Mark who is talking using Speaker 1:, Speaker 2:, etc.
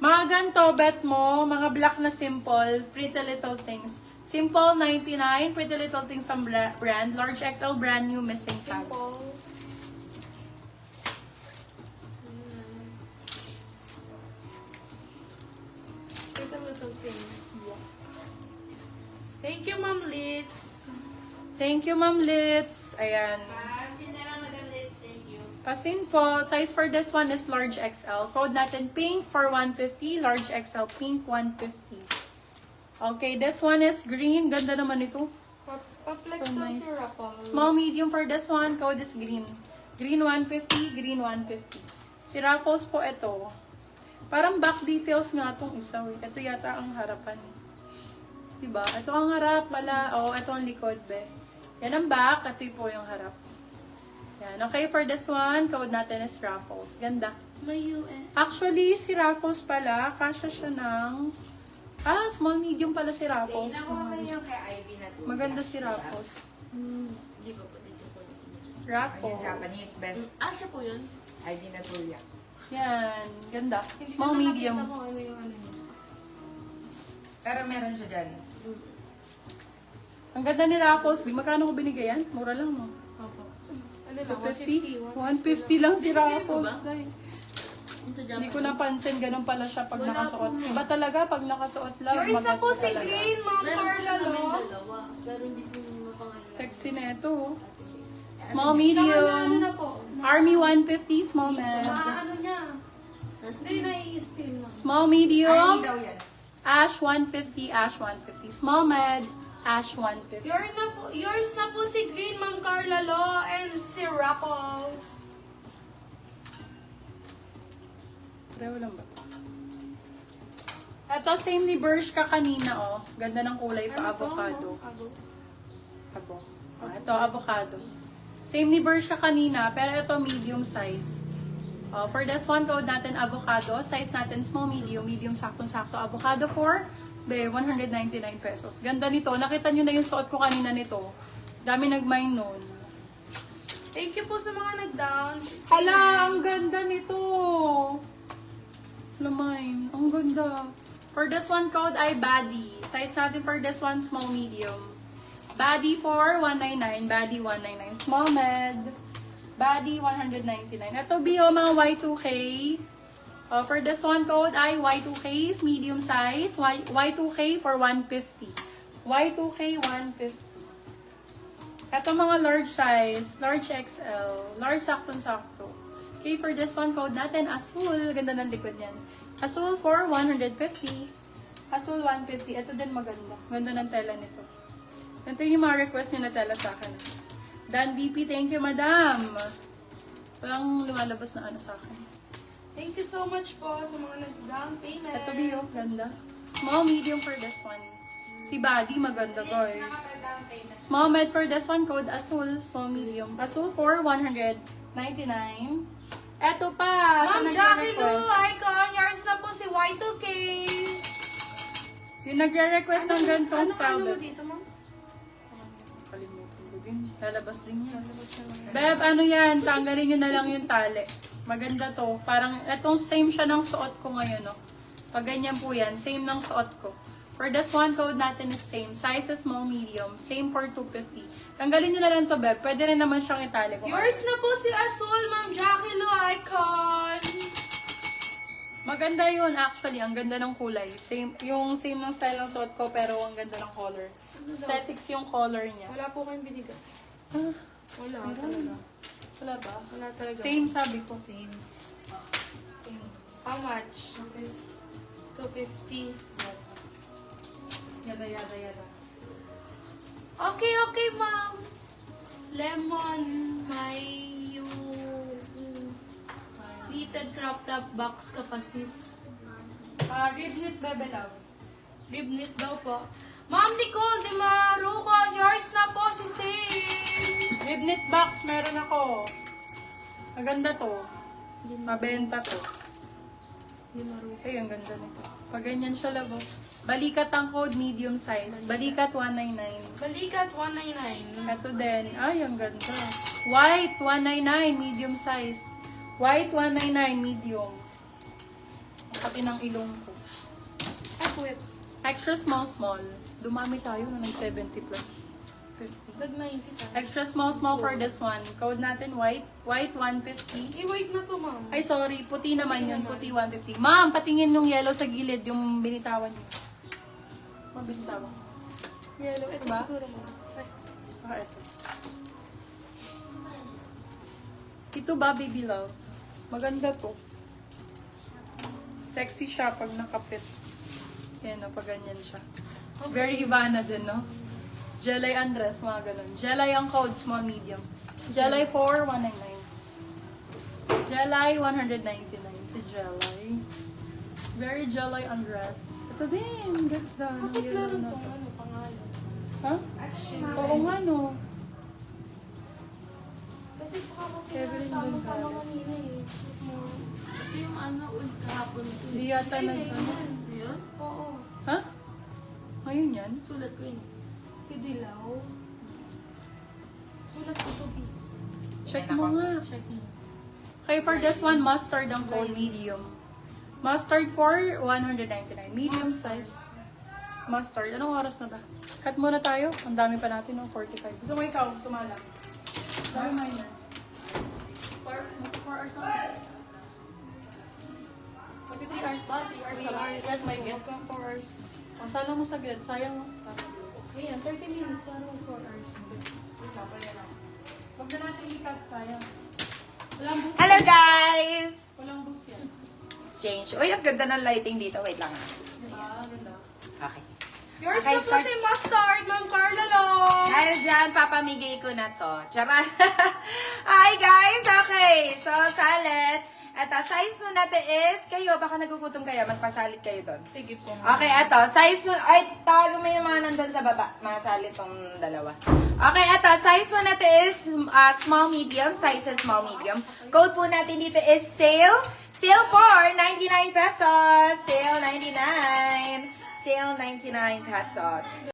Speaker 1: Mga ganito, bet mo, mga black na simple, Pretty Little Things. Simple 99, Pretty Little Things ang brand. Large XL brand new missing tag.
Speaker 2: Simple. Little little things. Thank you, Ma'am Litz.
Speaker 1: Thank you, Ma'am Litz. Ayan.
Speaker 2: Sinala, Madam Litz. Thank you.
Speaker 1: Pasin po, size for this one is large XL. Code natin pink for 150, large XL pink 150. Okay, this one is green. Ganda naman ito.
Speaker 2: Pa-flex
Speaker 1: So
Speaker 2: daw
Speaker 1: nice.
Speaker 2: si Rapol.
Speaker 1: Small medium for this one, code is green. Green 150, green 150. Si Raffles po ito. Parang back details nga itong isa. Ito yata ang harapan. Diba? Ito ang harap pala. Oh, ito ang likod, be. Yan ang back. Ito po yung harap. Yan. Okay, for this one, code natin is Raffles. Ganda.
Speaker 2: May UN.
Speaker 1: Actually, si Raffles pala, kasya siya ng... small medium pala si Raffles.
Speaker 3: Nakuha ko yung kay Ivy na to.
Speaker 1: Maganda si Raffles.
Speaker 2: Di ba po dito po?
Speaker 3: Yung
Speaker 1: Raffles.
Speaker 3: Japanese, Ben.
Speaker 2: Siya po yun.
Speaker 3: Ivy na to yan.
Speaker 1: Yan. Ganda. Small medium.
Speaker 2: Hindi ko na nakita kung ano yung ano niya.
Speaker 3: Pero meron siya dyan.
Speaker 1: Ang ganda ni Raffles. Magkano ko binigay yan? Mura lang, no?
Speaker 2: Opo. Ano lang?
Speaker 1: 250? 150 lang si Raffles.
Speaker 2: ba?
Speaker 1: Dahil.
Speaker 2: Yung sa
Speaker 1: Hindi
Speaker 2: Japanese.
Speaker 1: ko napansin, ganun pala siya pag
Speaker 2: Wala
Speaker 1: nakasuot.
Speaker 2: po.
Speaker 1: Iba talaga pag nakasuot lang.
Speaker 2: Yours na po
Speaker 1: maganda
Speaker 2: si
Speaker 1: talaga.
Speaker 2: Green, Ma'am
Speaker 3: Ano
Speaker 2: Carla Lo.
Speaker 3: dalawa.
Speaker 2: Pero hindi po mapangalan.
Speaker 1: Sexy na ito. Small,
Speaker 2: Ano
Speaker 1: medium.
Speaker 2: na po?
Speaker 1: Army 150, small med.
Speaker 2: Ano niya? Hindi nai-steal, Ma'am.
Speaker 1: Small,
Speaker 3: Ivy
Speaker 1: medium.
Speaker 3: daw yan.
Speaker 1: Ash 150, Ash 150. Small med, Ash 150.
Speaker 2: Yours na po si Green, Ma'am Carla Lo, and si Rapples.
Speaker 1: Pareho lang ba ito? Ito, same ni Bershka kanina, oh. Ganda ng kulay pa, avocado. Abo. Ito, avocado. Same ni Bershka kanina, pero ito medium size. For this one, code natin avocado. Size natin small, medium. Medium, saktong-sakto. Avocado for 199 pesos. Ganda nito. Nakita nyo na yung suot ko kanina nito. Dami nag-mine nun.
Speaker 2: Thank you po sa mga nag-down.
Speaker 1: Hala, ang ganda nito. Lamine. Ang ganda. For this one, code ay Badi. Size natin for this one, small, medium. Badi for 199. Badi 199. Small med. Badi 199. Ito, Bio, mga Y2K. For this one, code ay Y2K, medium size. Y2K for 150. Y2K 150. Ito mga large size. Large XL. Large saktong-sakto. Okay, for this one, code natin, Azul. Ganda ng likod yan. Azul for 150. Azul 150. Ito din maganda. Ganda ng tela nito. Ito yung mga request nyo na tela sa akin. Dan DP, thank you, madam. Walang lumalabas na ano sa akin.
Speaker 2: Thank you so much po sa mga nag-down payment.
Speaker 1: Ito, Bio. Ganda. Small, medium for this one. Si Badi, maganda, guys. Small med for this one, code Azul. Small, medium. Azul for 199. Eto pa.
Speaker 2: Ma'am
Speaker 1: sa
Speaker 2: Jackie Lu,
Speaker 1: nagre-request.
Speaker 2: icon. Yours na po si Y2K.
Speaker 1: Yung nagre-request ng ganitong style,
Speaker 2: Ano mo
Speaker 1: Beb.
Speaker 2: dito, ma'am?
Speaker 1: Kalimutan ko din. Lalabas din yan. Beb, ano yan? Tanggalin nyo na lang yung tali. Maganda to. Parang, etong same siya ng suot ko ngayon, no? Pag ganyan po yan, same ng suot ko. For this one, code natin is same. Size is small, medium. Same for 250. Tanggalin nyo na lang to, Beb. Pwede rin naman siyang itali ko.
Speaker 2: Yours na po si Azul, Ma'am Jackie Lu, icon.
Speaker 1: Maganda yun, actually. Ang ganda ng kulay. Same, yung same ng style ng suot ko, pero ang ganda ng color. Aesthetics yung color niya.
Speaker 2: Wala po kayong binigay.
Speaker 1: Ah,
Speaker 2: Wala talaga.
Speaker 1: wala ba?
Speaker 2: Wala talaga.
Speaker 1: Same sabi ko.
Speaker 2: Same. How much? 250.
Speaker 1: Yada, yada, yada.
Speaker 2: Okay, ma'am. Lemon, may you pleated crop top box ka pa, sis.
Speaker 1: Rib knit, Bebe Love.
Speaker 2: Rib knit daw po. Ma'am Nicole Di Maruco, yours na po si sis.
Speaker 1: Rib knit box, meron ako. Maganda to. Mabenta to.
Speaker 2: Di Maruco.
Speaker 1: Ay, ang ganda nito. Pag ganyan siya, labo. Balikat ang code, medium size. Balikat 199.
Speaker 2: Balikat 199.
Speaker 1: Ito din. Ay, ang ganda. White 199, medium size. White 199, medium. laki ng ilong ko.
Speaker 2: Ay, puwet.
Speaker 1: Extra small. Dumami tayo na ng 70 plus 50.
Speaker 2: Nag-90 tayo.
Speaker 1: Extra small for this one. Code natin white. White 150.
Speaker 2: I-wait na to, ma'am.
Speaker 1: Ay, sorry. Puti naman yun. Puti 150. Ma'am, patingin yung yellow sa gilid. Yung binitawan niyo. Ma'am, binitawan.
Speaker 2: Yellow. Ito
Speaker 1: Diba?
Speaker 2: siguro, ma'am. Ay.
Speaker 1: Ah, ito. Ito ba, baby love? Maganda to. Sexy siya pag nakapit. Yan o, pag ganyan siya. Very Ivana din, no? Jelay Andres, mga ganun. Jelay ang code, small, medium. Jelay 4, 199. Jelay 199. Si Jelay. Very Jelay Andres. Ito din, ganda.
Speaker 2: Bakit
Speaker 1: Yellow
Speaker 2: meron
Speaker 1: na
Speaker 2: tong
Speaker 1: to.
Speaker 2: ano, pangalan?
Speaker 1: Ha? Oo nga, no.
Speaker 2: Kasi baka kasi
Speaker 1: Evelyn
Speaker 2: sama-sama
Speaker 1: Gonzalez.
Speaker 2: kanina eh.
Speaker 4: Ito yung ano, kahapon ko.
Speaker 1: Hindi yata
Speaker 2: Ay,
Speaker 1: nag...
Speaker 2: ayun.
Speaker 4: Yun?
Speaker 2: Oo.
Speaker 1: Ha? Ngayon yan?
Speaker 4: Sulat ko yun.
Speaker 2: Si Dilaw. Sulat ko to.
Speaker 1: Check mo nga.
Speaker 2: Check mo.
Speaker 1: Okay, for this one, mustard ang code, medium. Mustard for 199. Medium size. Mustard. Anong oras na ba? Cut muna tayo. Ang dami pa natin, no? 45. Gusto mo ikaw, sumala. Dami minor. 4 hours na. 43 hours ba? 3 hours na lang. Yes, my get.
Speaker 2: Huwag kang 4 hours.
Speaker 1: O, sana mo saglit. Sayang, no?
Speaker 2: Ayan, 30 minutes. Parang 4 hours.
Speaker 1: Huwag na natin i-cut, sayang. Walang boost.
Speaker 3: Hello guys!
Speaker 1: Walang boost yan.
Speaker 3: Exchange. Uy, ang ganda ng lighting dito. Wait lang ha.
Speaker 1: Ganda.
Speaker 3: Okay.
Speaker 2: Yours
Speaker 3: Okay,
Speaker 2: na po
Speaker 3: start.
Speaker 2: si Mustard, Ma'am Carla Long.
Speaker 3: Dahil dyan, papamigay ko na to. Charot. Hi guys! Okay. So, salit. Eto, size mo natin is, kayo, baka nagugutom kayo, magpasalit kayo doon.
Speaker 1: Sige po.
Speaker 3: Okay, eto, size mo, ay, tawagin mo yung mga nandun sa baba. Masalit tong dalawa. Okay, eto, size mo natin is small, medium. Size is small, medium. Code po natin dito is sale. Sale for 99 pesos. Sale 99. Sale 99 pesos.